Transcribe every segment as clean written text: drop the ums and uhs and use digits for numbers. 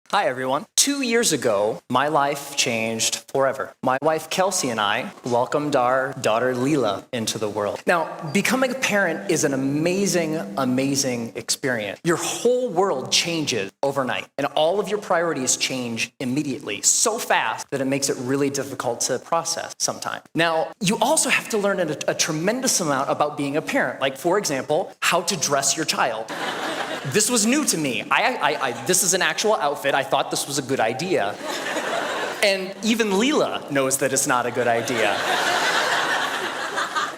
Hi, everyone. 2 years ago, my life changed forever. My wife, Kelsey, and I welcomed our daughter, Leela, into the world. Now, becoming a parent is an amazing, amazing experience. Your whole world changes overnight, and all of your priorities change immediately, so fast that it makes it really difficult to process sometimes. Now, you also have to learn a tremendous amount about being a parent, like, for example, how to dress your child. This was new to me. This is an actual outfit. I thought this was a good idea. And even Leela knows that it's not a good idea.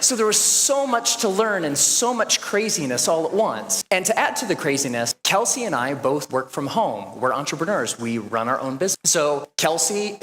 So there was so much to learn and so much craziness all at once. And to add to the craziness, Kelsey and I both work from home. We're entrepreneurs. We run our own business. So Kelsey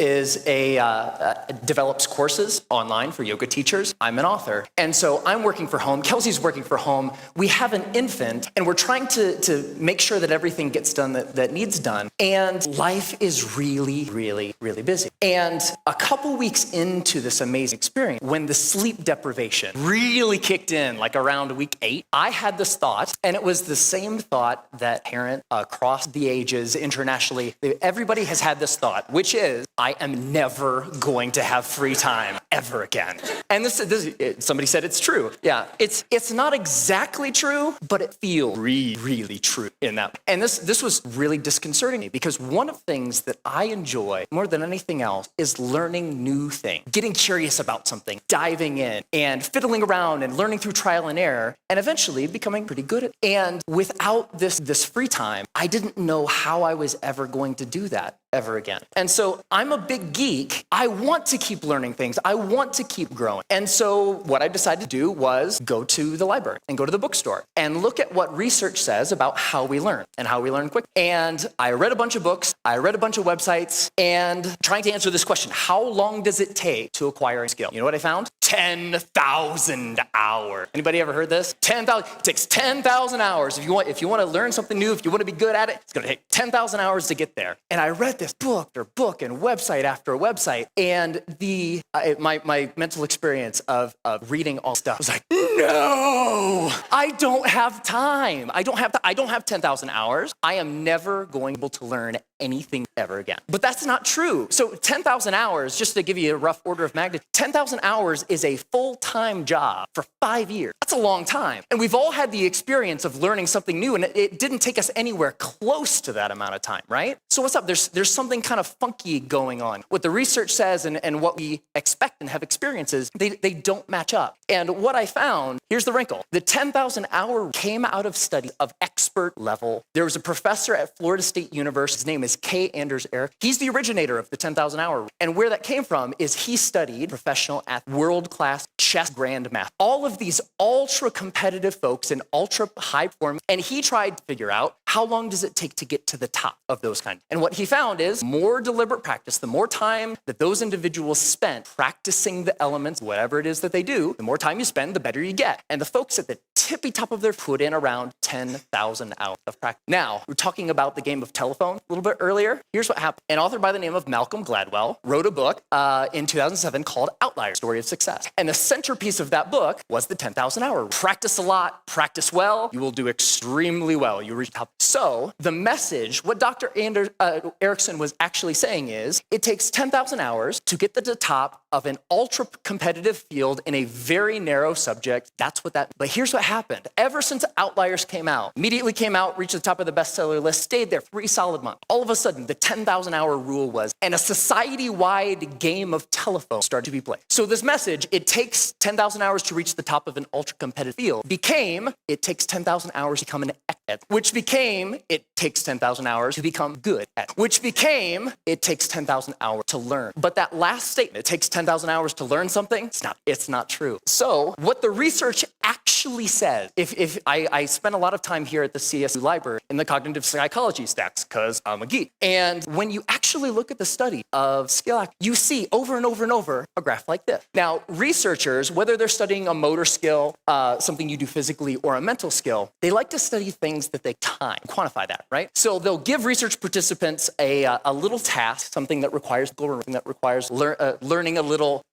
develops courses online for yoga teachers. I'm an author. And so I'm working from home. Kelsey's working from home. We have an infant, and we're trying to make sure that everything gets done that needs done. And life is really, really, really busy. And a couple weeks into this amazing experience, when the sleep deprivation really kicked in, like around week 8, I had this thought, and it was the same thought that parents across the ages internationally, everybody has had this thought, which is, I am never going to have free time ever again. And somebody said it's true. Yeah, it's not exactly true, but it feels really, really true in that. And this was really disconcerting me, because one of the things that I enjoy more than anything else is learning new things, getting curious about something, diving in, and fiddling around and learning through trial and error, and eventually becoming pretty good at it. And without this free time, I didn't know how I was ever going to do that ever again. And so I'm a big geek. I want to keep learning things. I want to keep growing. And so what I decided to do was go to the library and go to the bookstore and look at what research says about how we learn and how we learn quick. And I read a bunch of books, I read a bunch of websites, and trying to answer this question, how long does it take to acquire a skill? You know what I found? 10,000 hours. Anybody ever heard this? 10,000. It takes 10,000 hours. If you want to learn something new, if you want to be good at it, it's going to take 10,000 hours to get there. And I read this book after book and website after website, and my mental experience of reading all stuff was like, no, I don't have time. I don't have 10,000 hours. I am never going to be able to learn anything ever again. But that's not true. So 10,000 hours, just to give you a rough order of magnitude, 10,000 hours is a full-time job for 5 years. That's a long time. And we've all had the experience of learning something new, and it didn't take us anywhere close to that amount of time, right? So what's up? There's something kind of funky going on. What the research says and what we expect and have experiences, they don't match up. And what I found, here's the wrinkle. The 10,000 hour came out of study of expert level. There was a professor at Florida State University. His name is K. Anders Eric. He's the originator of the 10,000 hour. And where that came from is he studied professional at world-class chess grandmaster. All of these ultra-competitive folks in ultra-high performance, and he tried to figure out how long does it take to get to the top of those kinds. And what he found is more deliberate practice, the more time that those individuals spent practicing the elements, whatever it is that they do, the more time you spend, the better you get. And the folks at the tippy top of their put in around 10,000 hours of practice. Now, we're talking about the game of telephone a little bit earlier. Here's what happened. An author by the name of Malcolm Gladwell wrote a book in 2007 called Outlier, Story of Success. And the centerpiece of that book was the 10,000 hour. Practice a lot, practice well, you will do extremely well. You reach the top. So the message, what Dr. Erickson was actually saying is, it takes 10,000 hours to get to the top of an ultra-competitive field in a very narrow subject. That's what that, but here's what happened. Ever since Outliers immediately came out, reached the top of the bestseller list, stayed there 3 solid months. All of a sudden, the 10,000 hour rule was, and a society-wide game of telephone started to be played. So this message, it takes 10,000 hours to reach the top of an ultra-competitive field, became, it takes 10,000 hours to become an expert, which became, it takes 10,000 hours to become good at, which became, it takes 10,000 hours to learn. But that last statement, it takes 10,000 hours to learn something, it's not true. So what the research actually says, if I spend a lot of time here at the CSU library in the cognitive psychology stacks, because I'm a geek. And when you actually actually look at the study of skill, you see over and over and over a graph like this. Now, researchers, whether they're studying a motor skill, something you do physically, or a mental skill, they like to study things that they time, quantify that, right? So they'll give research participants a little task, something that requires learning a little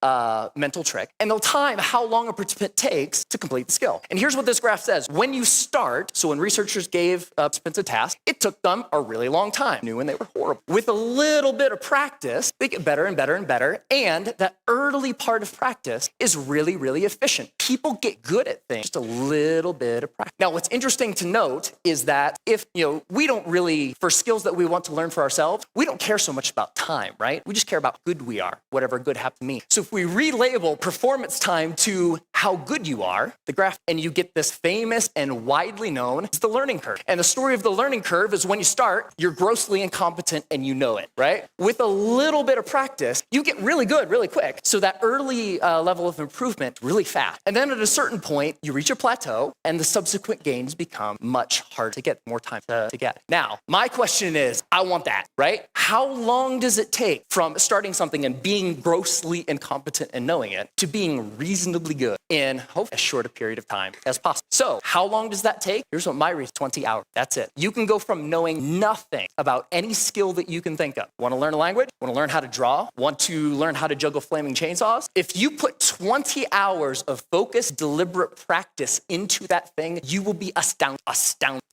mental trick, and they'll time how long a participant takes to complete the skill. And here's what this graph says. When you start, so when researchers gave participants a task, it took them a really long time. Knew when they were horrible. With a little bit of practice, they get better and better and better, and that early part of practice is really, really efficient. People get good at things, just a little bit of practice. Now, what's interesting to note is that if, we don't really, for skills that we want to learn for ourselves, we don't care so much about time, right? We just care about how good we are, whatever good happens to me. So if we relabel performance time to how good you are, the graph, and you get this famous and widely known, it's the learning curve. And the story of the learning curve is when you start, you're grossly incompetent and you know it, right? With a little bit of practice, you get really good really quick. So that early level of improvement, really fast. And then at a certain point, you reach a plateau and the subsequent gains become much harder to get, more time to get. Now, my question is, I want that, right? How long does it take from starting something and being grossly incompetent and knowing it to being reasonably good in hopefully as short a period of time as possible? So how long does that take? Here's what my reason, 20 hours. That's it. You can go from knowing nothing about any skill that you can think of. Want to learn a language? Want to learn how to draw? Want to learn how to juggle flaming chainsaws? If you put 20 hours of focused, deliberate practice into that thing, you will be astounded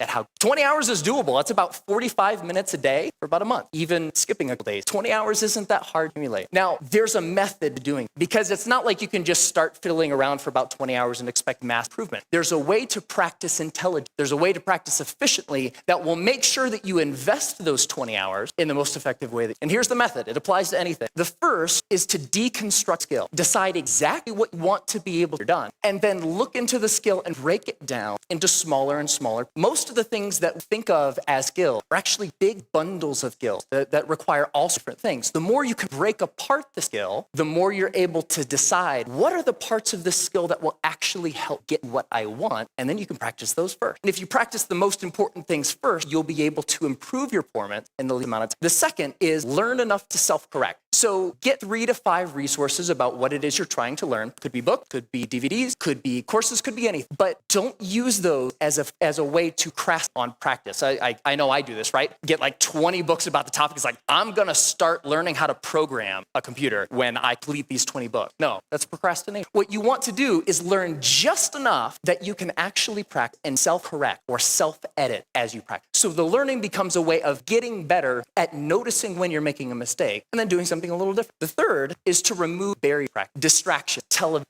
at how 20 hours is doable. That's about 45 minutes a day for about a month, even skipping a couple days. 20 hours isn't that hard to accumulate. Now, there's a method to doing it because it's not like you can just start fiddling around for about 20 hours and expect mass improvement. There's a way to practice intelligently. There's a way to practice efficiently that will make sure that you invest those 20 hours in the most effective way. And here's the method. It applies to anything. The first is to deconstruct skill. Decide exactly what you want to be able to do done, and then look into the skill and break it down into smaller and smaller. Most of the things that we think of as skill are actually big bundles of skills that require all different things. The more you can break apart the skill, the more you're able to decide what are the parts of this skill that will actually help get what I want, and then you can practice those first. And if you practice the most important things first, you'll be able to improve your performance in the least amount of time. The second is learn enough to self-correct. So get 3 to 5 resources about what it is you're trying to learn. Could be books, could be DVDs, could be courses, could be anything. But don't use those as a way to crash on practice. I know I do this, right? Get like 20 books about the topic. It's like, I'm going to start learning how to program a computer when I complete these 20 books. No, that's procrastination. What you want to do is learn just enough that you can actually practice and self-correct or self-edit as you practice. So the learning becomes a way of getting better at noticing when you're making a mistake and then doing something a little different. The third is to remove barrier practice, distraction,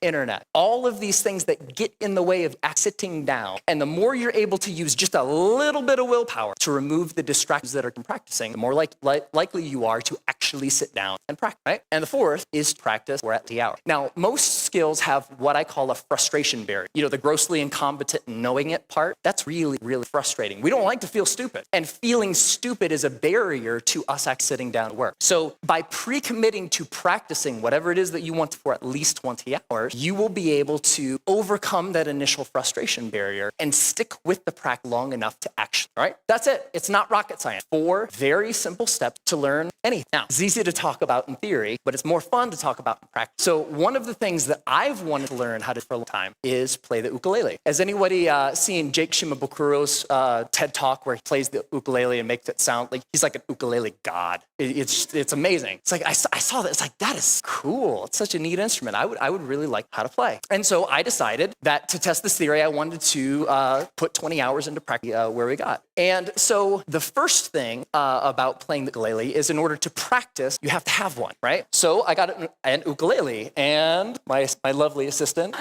internet, all of these things that get in the way of sitting down. And the more you're able to use just a little bit of willpower to remove the distractions that are practicing, the more likely you are to actually sit down and practice, right? And the fourth is practice or at the hour. Now, most skills have what I call a frustration barrier. The grossly incompetent knowing it part, that's really, really frustrating. We don't like to feel stupid. And feeling stupid is a barrier to us actually sitting down to work. So by pre-committing to practicing whatever it is that you want for at least 20 hours, you will be able to overcome that initial frustration barrier and stick with the practice long enough to actually, all right? That's it. It's not rocket science. 4 very simple steps to learn anything. Now, it's easy to talk about in theory, but it's more fun to talk about in practice. So one of the things that I've wanted to learn how to for a long time is play the ukulele. Has anybody seen Jake Shimabukuro's TED Talk where he plays the ukulele and makes it sound like he's like an ukulele god? It's amazing. It's like, I saw that. It's like, that is cool. It's such a neat instrument. I would really like how to play. And so I decided that to test this theory, I wanted to put 20 hours into practice where we got. And so the first thing about playing the ukulele is in order to practice, you have to have one, right? So I got an ukulele, and my lovely assistant,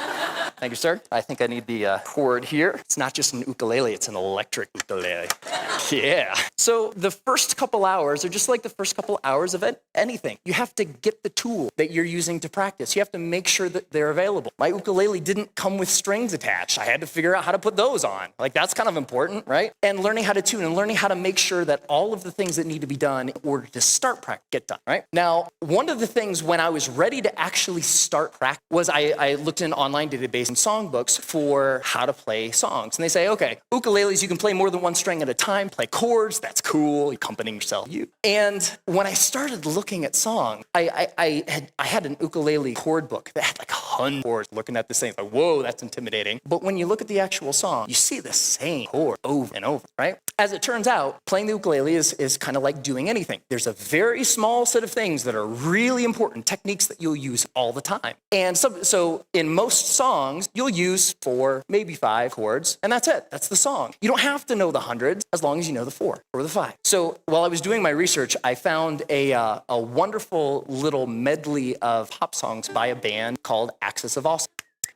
thank you, sir. I think I need the cord here. It's not just an ukulele, it's an electric ukulele. Yeah. So the first couple hours are just like the first couple hours of anything. You have to get the tool that you're using to practice. You have to make sure that they're available. My ukulele didn't come with strings attached. I had to figure out how to put those on. Like, that's kind of important, right? And learning how to tune and learning how to make sure that all of the things that need to be done in order to start practice get done, right? Now, one of the things when I was ready to actually start practice was I looked in online database dictionaries and songbooks for how to play songs. And they say, okay, ukuleles, you can play more than one string at a time, play chords, that's cool, accompanying yourself. And when I started looking at songs, I had an ukulele chord book that had like 100 chords. Looking at this thing, like, whoa, that's intimidating. But when you look at the actual song, you see the same chord over and over, right? As it turns out, playing the ukulele is kind of like doing anything. There's a very small set of things that are really important, techniques that you'll use all the time. And so in most songs, you'll use 4, maybe 5 chords, and that's it. That's the song. You don't have to know the hundreds as long as you know the 4 or the 5. So while I was doing my research, I found a wonderful little medley of pop songs by a band called Axis of Awesome.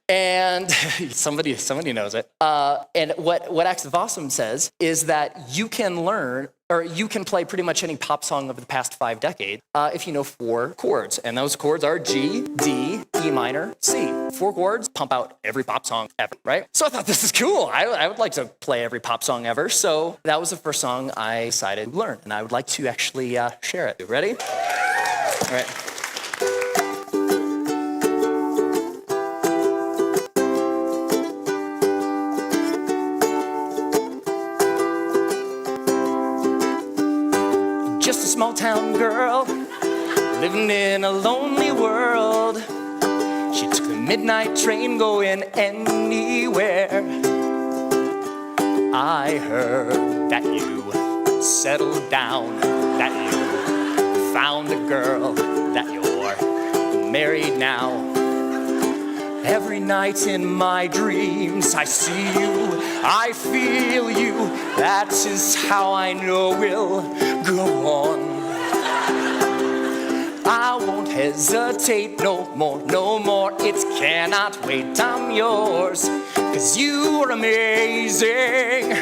And somebody knows it. And what Axis of Awesome says is that you can learn, or you can play pretty much any pop song over the past 5 decades if you know 4 chords. And those chords are G, D, E minor, C. 4 chords pump out every pop song ever, right? So I thought, this is cool. I would like to play every pop song ever. So that was the first song I decided to learn. And I would like to actually share it. You ready? All right. Just a small town girl living in a lonely world. She took the midnight train going anywhere. I heard that you settled down, that you found a girl, that you're married now. Every night in my dreams I see you, I feel you. That is how I know we'll go on. I won't hesitate no more, no more. It cannot wait, I'm yours. 'Cause you are amazing.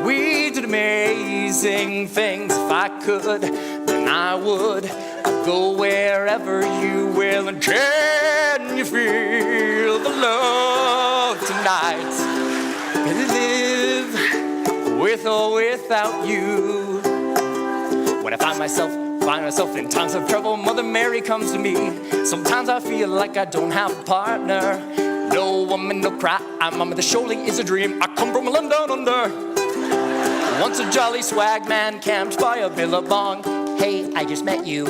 We did amazing things. If I could, then I would. I'd go wherever you will. And can you feel the love tonight? Can you live with or without you? When I find myself in times of trouble, Mother Mary comes to me. Sometimes I feel like I don't have a partner. No woman, no cry, I'm on the shoulder is a dream. I come from London under. Once a jolly swag man camped by a billabong. Hey, I just met you,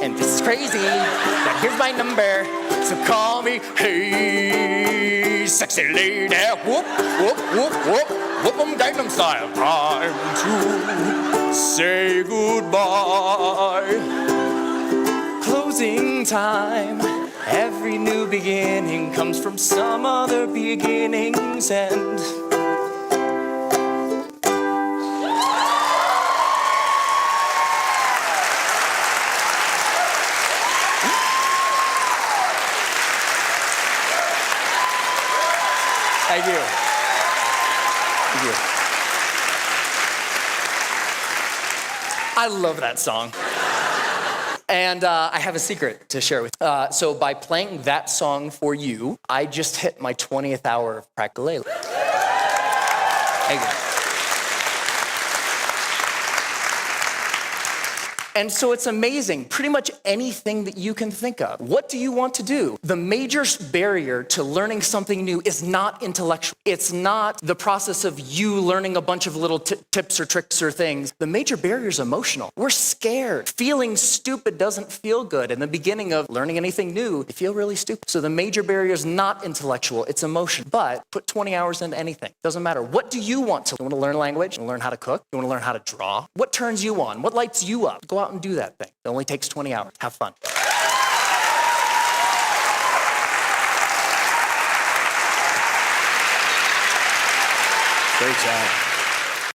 and this is crazy. Now here's my number, so call me. Hey, sexy lady, whoop, whoop, whoop, whoop. Whoop 'em Gangnam style. Time to say goodbye. Closing time. Every new beginning comes from some other beginning's end. Thank you. Thank you. I love that song. And I have a secret to share with you. So by playing that song for you, I just hit my 20th hour of ukulele. Thank you. And so it's amazing, pretty much anything that you can think of. What do you want to do? The major barrier to learning something new is not intellectual. It's not the process of you learning a bunch of little tips or tricks or things. The major barrier is emotional. We're scared. Feeling stupid doesn't feel good. In the beginning of learning anything new, you feel really stupid. So the major barrier is not intellectual, it's emotion. But put 20 hours into anything. Doesn't matter. What do you want to? You want to learn language? You want to learn how to cook? You want to learn how to draw? What turns you on? What lights you up? Go out and do that thing. It only takes 20 hours. Have fun. Great job.